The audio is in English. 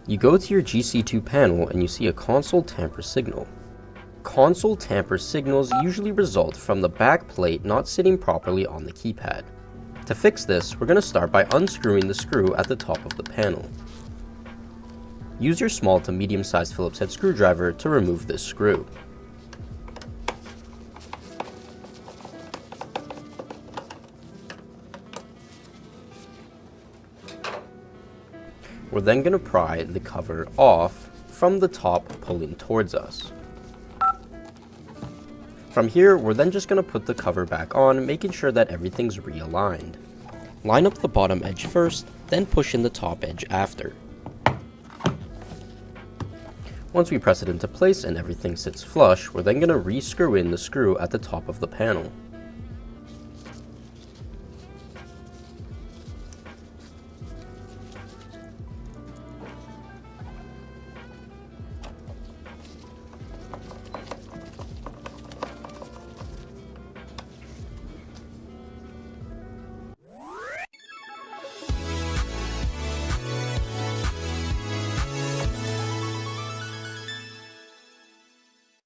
You go to your GC2 panel and you see a console tamper signal. Console tamper signals usually result from the back plate not sitting properly on the keypad. To fix this, we're going to start by unscrewing the screw at the top of the panel. Use your small to medium-sized Phillips head screwdriver to remove this screw. We're then going to pry the cover off from the top, pulling towards us. From here, we're then just going to put the cover back on, making sure that everything's realigned. Line up the bottom edge first, then push in the top edge after. Once we press it into place and everything sits flush, we're then going to re-screw in the screw at the top of the panel.